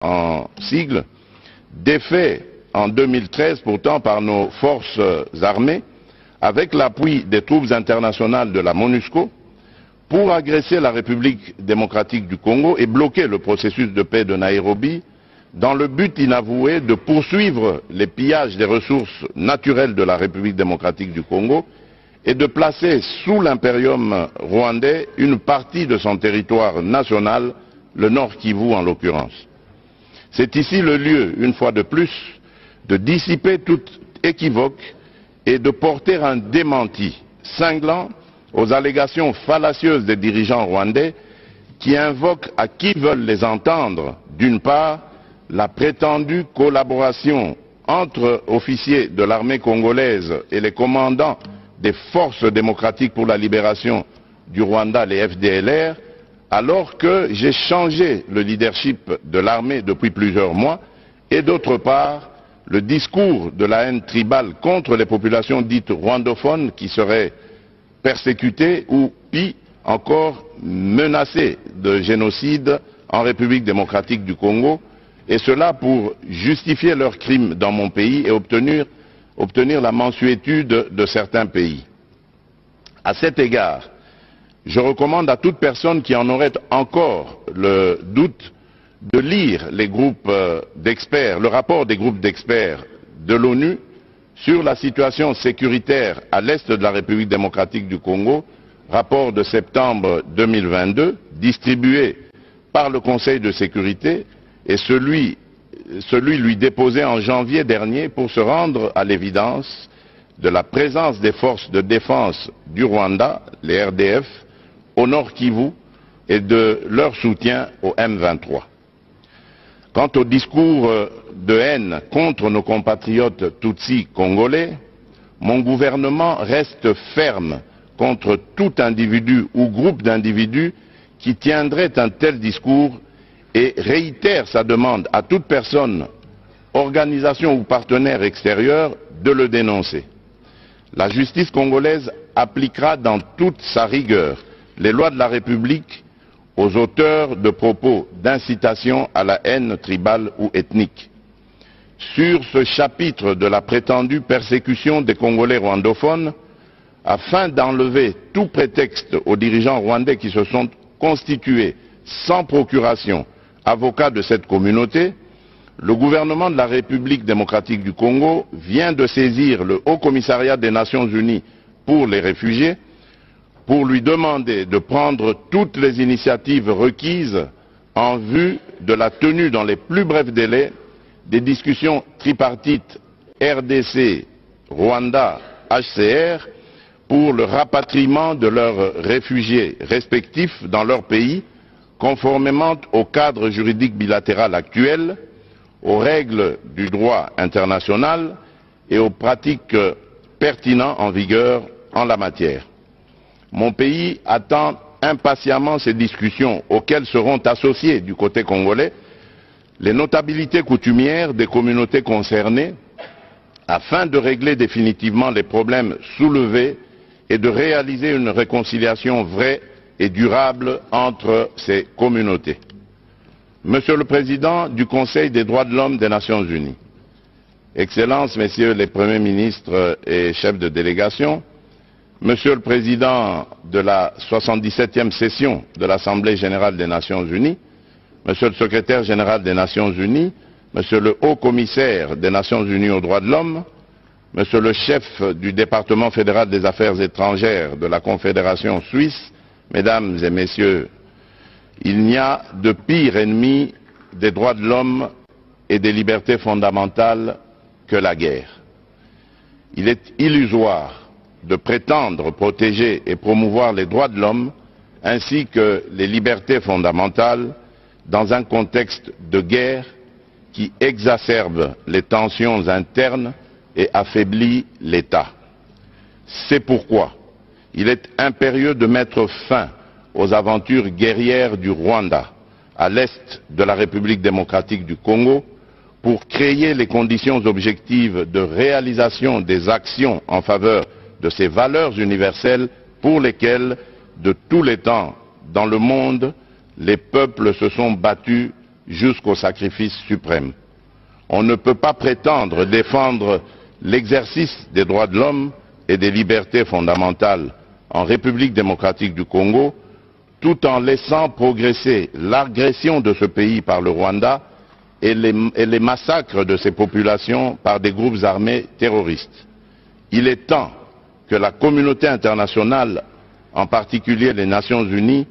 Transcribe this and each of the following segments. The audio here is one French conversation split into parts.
en sigle, défait en 2013 pourtant par nos forces armées, avec l'appui des troupes internationales de la MONUSCO, pour agresser la République démocratique du Congo et bloquer le processus de paix de Nairobi, dans le but inavoué de poursuivre les pillages des ressources naturelles de la République démocratique du Congo et de placer sous l'impérium rwandais une partie de son territoire national, le Nord Kivu en l'occurrence. C'est ici le lieu, une fois de plus, de dissiper toute équivoque et de porter un démenti cinglant aux allégations fallacieuses des dirigeants rwandais qui invoquent à qui veulent les entendre, d'une part, la prétendue collaboration entre officiers de l'armée congolaise et les commandants des forces démocratiques pour la libération du Rwanda, les FDLR, alors que j'ai changé le leadership de l'armée depuis plusieurs mois, et d'autre part, le discours de la haine tribale contre les populations dites rwandophones qui seraient persécutées ou, pis encore, menacées de génocide en République démocratique du Congo, et cela pour justifier leurs crimes dans mon pays et obtenir la mansuétude de certains pays. À cet égard, je recommande à toute personne qui en aurait encore le doute de lire les groupes d'experts, le rapport des groupes d'experts de l'ONU sur la situation sécuritaire à l'est de la République démocratique du Congo, rapport de septembre 2022, distribué par le Conseil de sécurité, et celui lui déposé en janvier dernier pour se rendre à l'évidence de la présence des forces de défense du Rwanda, les RDF, au Nord Kivu et de leur soutien au M23. Quant au discours de haine contre nos compatriotes Tutsis congolais, mon gouvernement reste ferme contre tout individu ou groupe d'individus qui tiendrait un tel discours et réitère sa demande à toute personne, organisation ou partenaire extérieur de le dénoncer. La justice congolaise appliquera dans toute sa rigueur les lois de la République aux auteurs de propos d'incitation à la haine tribale ou ethnique. Sur ce chapitre de la prétendue persécution des Congolais rwandophones, afin d'enlever tout prétexte aux dirigeants rwandais qui se sont constitués sans procuration avocats de cette communauté, le gouvernement de la République démocratique du Congo vient de saisir le Haut Commissariat des Nations Unies pour les réfugiés pour lui demander de prendre toutes les initiatives requises en vue de la tenue dans les plus brefs délais des discussions tripartites RDC, Rwanda, HCR pour le rapatriement de leurs réfugiés respectifs dans leur pays, conformément au cadre juridique bilatéral actuel, aux règles du droit international et aux pratiques pertinentes en vigueur en la matière. Mon pays attend impatiemment ces discussions auxquelles seront associées du côté congolais les notabilités coutumières des communautés concernées afin de régler définitivement les problèmes soulevés et de réaliser une réconciliation vraie et durable entre ces communautés. Monsieur le Président du Conseil des droits de l'homme des Nations Unies, Excellences, Messieurs les Premiers ministres et chefs de délégation, Monsieur le Président de la 77e session de l'Assemblée générale des Nations Unies, Monsieur le Secrétaire général des Nations Unies, Monsieur le Haut Commissaire des Nations Unies aux droits de l'homme, Monsieur le chef du département fédéral des affaires étrangères de la Confédération suisse, Mesdames et Messieurs, il n'y a de pire ennemi des droits de l'homme et des libertés fondamentales que la guerre. Il est illusoire de prétendre protéger et promouvoir les droits de l'homme ainsi que les libertés fondamentales dans un contexte de guerre qui exacerbe les tensions internes et affaiblit l'État. C'est pourquoi il est impérieux de mettre fin aux aventures guerrières du Rwanda à l'est de la République démocratique du Congo pour créer les conditions objectives de réalisation des actions en faveur de ces valeurs universelles pour lesquelles, de tous les temps, dans le monde, les peuples se sont battus jusqu'au sacrifice suprême. On ne peut pas prétendre défendre l'exercice des droits de l'homme et des libertés fondamentales en République démocratique du Congo tout en laissant progresser l'agression de ce pays par le Rwanda et les massacres de ses populations par des groupes armés terroristes. Il est temps que la communauté internationale, en particulier les Nations Unies,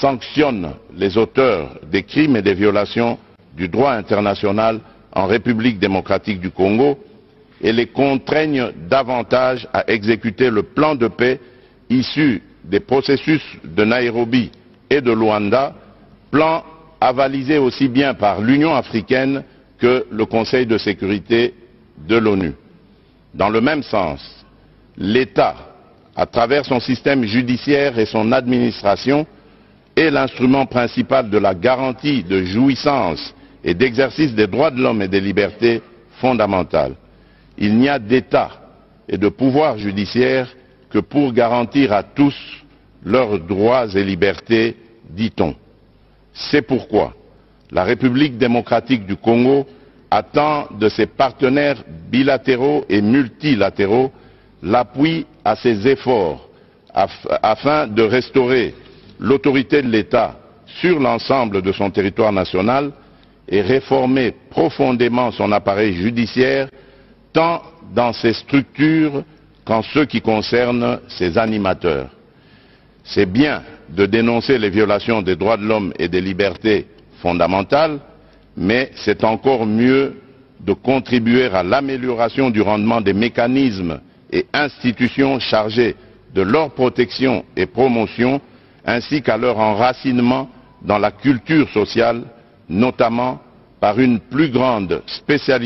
sanctionne les auteurs des crimes et des violations du droit international en République démocratique du Congo et les contraigne davantage à exécuter le plan de paix issu des processus de Nairobi et de Luanda, plan avalisé aussi bien par l'Union africaine que le Conseil de sécurité de l'ONU. Dans le même sens, l'État, à travers son système judiciaire et son administration, est l'instrument principal de la garantie de jouissance et d'exercice des droits de l'homme et des libertés fondamentales. Il n'y a d'État et de pouvoir judiciaire que pour garantir à tous leurs droits et libertés, dit-on. C'est pourquoi la République démocratique du Congo attend de ses partenaires bilatéraux et multilatéraux l'appui à ses efforts afin de restaurer l'autorité de l'État sur l'ensemble de son territoire national et réformer profondément son appareil judiciaire, tant dans ses structures qu'en ce qui concerne ses animateurs. C'est bien de dénoncer les violations des droits de l'homme et des libertés fondamentales, mais c'est encore mieux de contribuer à l'amélioration du rendement des mécanismes et institutions chargés de leur protection et promotion, ainsi qu'à leur enracinement dans la culture sociale, notamment par une plus grande spécialisation